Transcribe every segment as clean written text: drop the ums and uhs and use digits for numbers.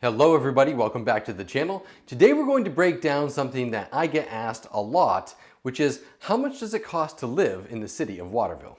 Hello everybody, welcome back to the channel. Today we're going to break down something that I get asked a lot, which is how much does it cost to live in the city of Waterville?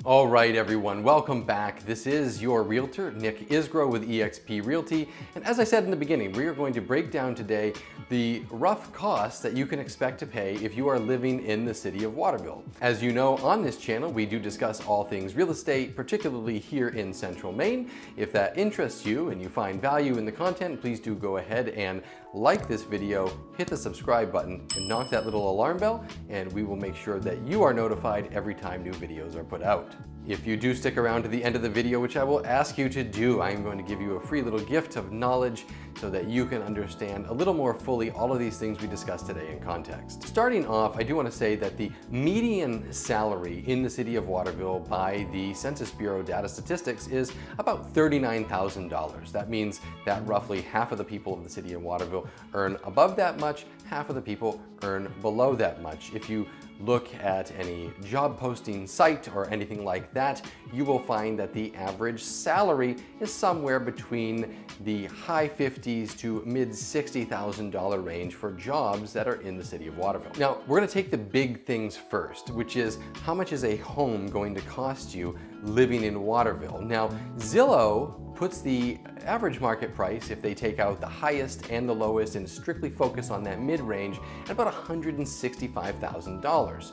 All right, everyone, welcome back. This is your realtor, Nick Isgro with eXp Realty. And as I said in the beginning, we are going to break down today the rough costs that you can expect to pay if you are living in the city of Waterville. As you know, on this channel, we do discuss all things real estate, particularly here in central Maine. If that interests you and you find value in the content, please do go ahead and like this video, hit the subscribe button, and knock that little alarm bell, and we will make sure that you are notified every time new videos are put out. If you do stick around to the end of the video, which I will ask you to do, I'm going to give you a free little gift of knowledge so that you can understand a little more fully all of these things we discussed today in context. Starting off, I do want to say that the median salary in the city of Waterville by the Census Bureau data statistics is about $39,000. That means that roughly half of the people of the city of Waterville earn above that much, half of the people earn below that much. If you look at any job posting site or anything like that, you will find that the average salary is somewhere between the high 50s to mid $60,000 range for jobs that are in the city of Waterville. Now, we're going to take the big things first, which is how much is a home going to cost you living in Waterville? Now, Zillow puts the average market price, if they take out the highest and the lowest and strictly focus on that mid-range, at about $165,000.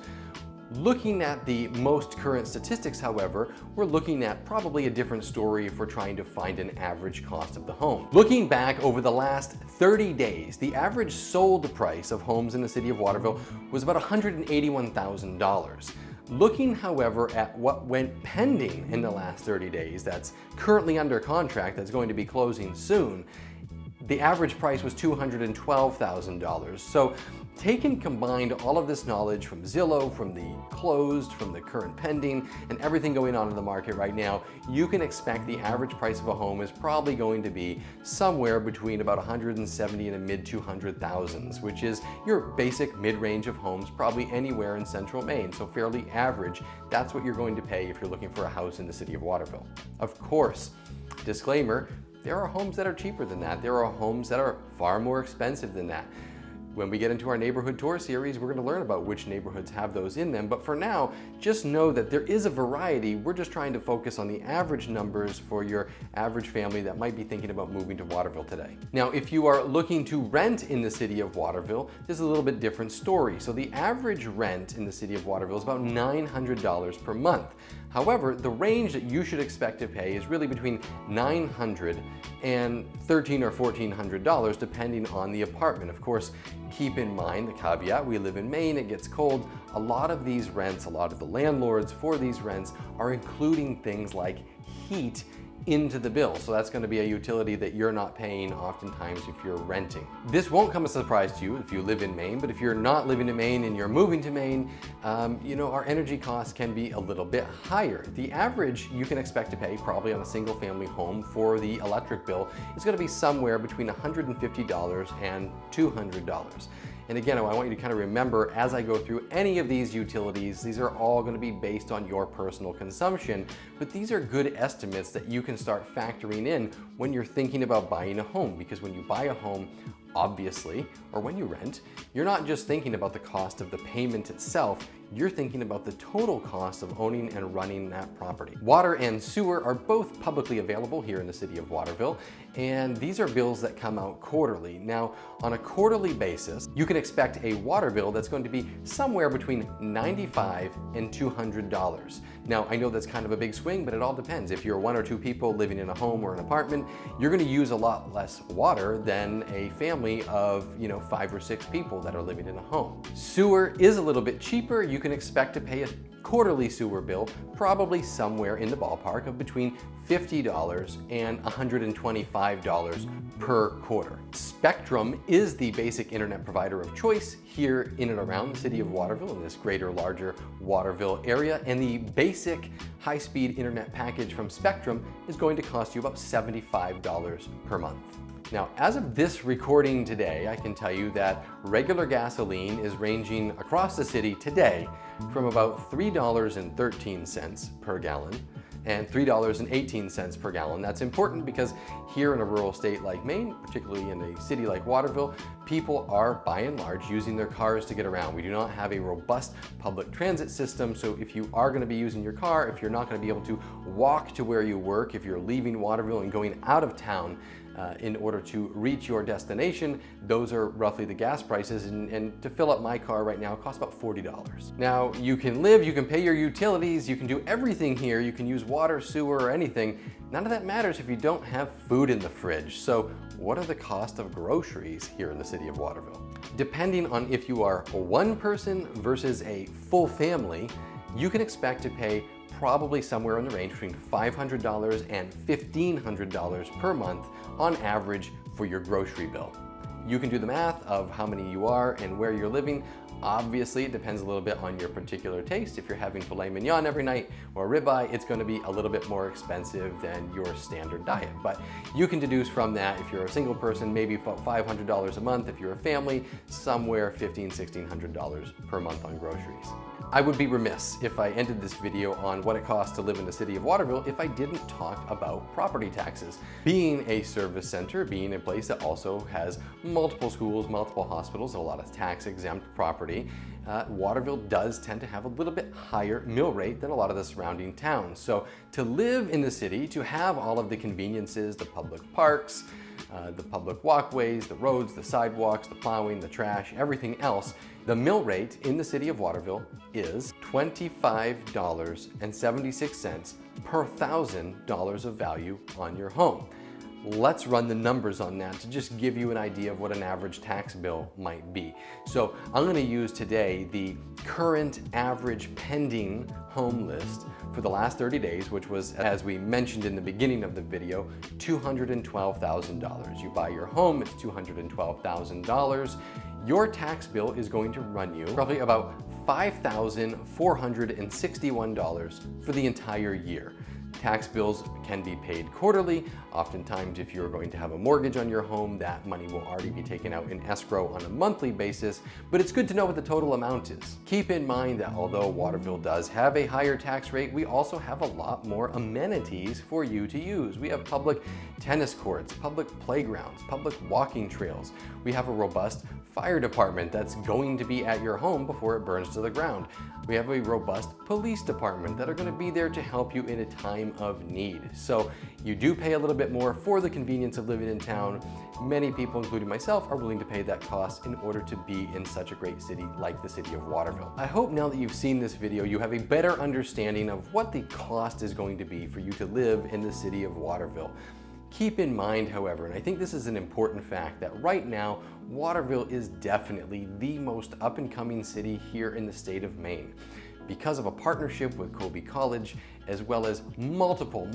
Looking at the most current statistics, however, we're looking at probably a different story if we're trying to find an average cost of the home. Looking back over the last 30 days, the average sold price of homes in the city of Waterville was about $181,000. Looking, however, at what went pending in the last 30 days, that's currently under contract, that's going to be closing soon, the average price was $212,000. So taken combined all of this knowledge from Zillow, from the closed, from the current pending, and everything going on in the market right now, you can expect the average price of a home is probably going to be somewhere between about $170,000 and a mid $200,000s, which is your basic mid-range of homes, probably anywhere in central Maine, so fairly average. That's what you're going to pay if you're looking for a house in the city of Waterville. Of course, disclaimer, there are homes that are cheaper than that. There are homes that are far more expensive than that. When we get into our neighborhood tour series, we're going to learn about which neighborhoods have those in them. But for now, just know that there is a variety. We're just trying to focus on the average numbers for your average family that might be thinking about moving to Waterville today. Now, if you are looking to rent in the city of Waterville, this is a little bit different story. So the average rent in the city of Waterville is about $900 per month. However, the range that you should expect to pay is really between $900 and $1,300 or $1,400, depending on the apartment. Of course, keep in mind the caveat, we live in Maine, it gets cold. A lot of these rents, a lot of the landlords for these rents are including things like heat into the bill. So that's going to be a utility that you're not paying oftentimes if you're renting. This won't come as a surprise to you if you live in Maine, but if you're not living in Maine and you're moving to Maine, our energy costs can be a little bit higher. The average you can expect to pay probably on a single family home for the electric bill is going to be somewhere between $150 and $200. And again, I want you to kind of remember as I go through any of these utilities, these are all going to be based on your personal consumption, but these are good estimates that you can start factoring in when you're thinking about buying a home, because when you buy a home, obviously, or when you rent, you're not just thinking about the cost of the payment itself, you're thinking about the total cost of owning and running that property. Water and sewer are both publicly available here in the city of Waterville, and these are bills that come out quarterly. Now, on a quarterly basis, you can expect a water bill that's going to be somewhere between $95 and $200. Now, I know that's kind of a big swing, but it all depends. If you're one or two people living in a home or an apartment, you're going to use a lot less water than a family of, 5 or 6 people that are living in a home. Sewer is a little bit cheaper. You can expect to pay a quarterly sewer bill probably somewhere in the ballpark of between $50 and $125 per quarter. Spectrum is the basic internet provider of choice here in and around the city of Waterville, in this greater, larger Waterville area, and the basic high-speed internet package from Spectrum is going to cost you about $75 per month. Now, as of this recording today, I can tell you that regular gasoline is ranging across the city today from about $3.13 per gallon and $3.18 per gallon. That's important because here in a rural state like Maine, particularly in a city like Waterville, people are by and large using their cars to get around. We do not have a robust public transit system, so if you are going to be using your car, if you're not going to be able to walk to where you work, if you're leaving Waterville and going out of town in order to reach your destination, those are roughly the gas prices, and to fill up my car right now costs about $40. Now, you can live, you can pay your utilities, you can do everything here, you can use water, sewer, or anything. None of that matters if you don't have food in the fridge. So what are the cost of groceries here in the city of Waterville? Depending on if you are one person versus a full family, you can expect to pay probably somewhere in the range between $500 and $1,500 per month on average for your grocery bill. You can do the math of how many you are and where you're living. Obviously, it depends a little bit on your particular taste. If you're having filet mignon every night or ribeye, it's going to be a little bit more expensive than your standard diet. But you can deduce from that, if you're a single person, maybe about $500 a month. If you're a family, somewhere $1,500, $1,600 per month on groceries. I would be remiss if I ended this video on what it costs to live in the city of Waterville if I didn't talk about property taxes. Being a service center, being a place that also has multiple schools, multiple hospitals, and a lot of tax-exempt property, Waterville does tend to have a little bit higher mill rate than a lot of the surrounding towns. So to live in the city, to have all of the conveniences, the public parks, the public walkways, the roads, the sidewalks, the plowing, the trash, everything else, the mill rate in the city of Waterville is $25.76 per $1,000 of value on your home. Let's run the numbers on that to just give you an idea of what an average tax bill might be. So I'm going to use today the current average pending home list for the last 30 days, which was, as we mentioned in the beginning of the video, $212,000. You buy your home, it's $212,000. Your tax bill is going to run you roughly about $5,461 for the entire year. Tax bills can be paid quarterly. Oftentimes, if you're going to have a mortgage on your home, that money will already be taken out in escrow on a monthly basis, but it's good to know what the total amount is. Keep in mind that although Waterville does have a higher tax rate, we also have a lot more amenities for you to use. We have public tennis courts, public playgrounds, public walking trails. We have a robust fire department that's going to be at your home before it burns to the ground. We have a robust police department that are going to be there to help you in a time of need. So you do pay a little bit more for the convenience of living in town. Many people, including myself, are willing to pay that cost in order to be in such a great city like the city of Waterville. I hope now that you've seen this video, you have a better understanding of what the cost is going to be for you to live in the city of Waterville. Keep in mind, however, and I think this is an important fact, that right now, Waterville is definitely the most up-and-coming city here in the state of Maine. Because of a partnership with Colby College, as well as multiple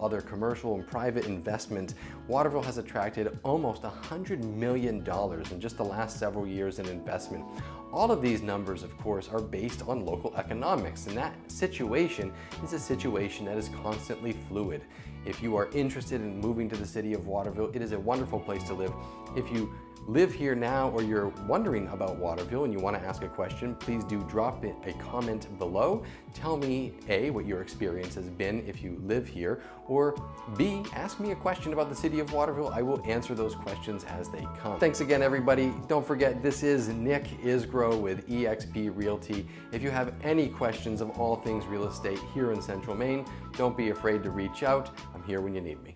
other commercial and private investment, Waterville has attracted almost $100 million in just the last several years in investment. All of these numbers, of course, are based on local economics, and that situation is a situation that is constantly fluid. If you are interested in moving to the city of Waterville, it is a wonderful place to live. If you live here now or you're wondering about Waterville and you want to ask a question, please do drop a comment below. Tell me A, what your experience has been if you live here, or B, ask me a question about the city of Waterville. I will answer those questions as they come. Thanks again, everybody. Don't forget, this is Nick Isgro with eXp Realty. If you have any questions of all things real estate here in Central Maine, don't be afraid to reach out. I'm here when you need me.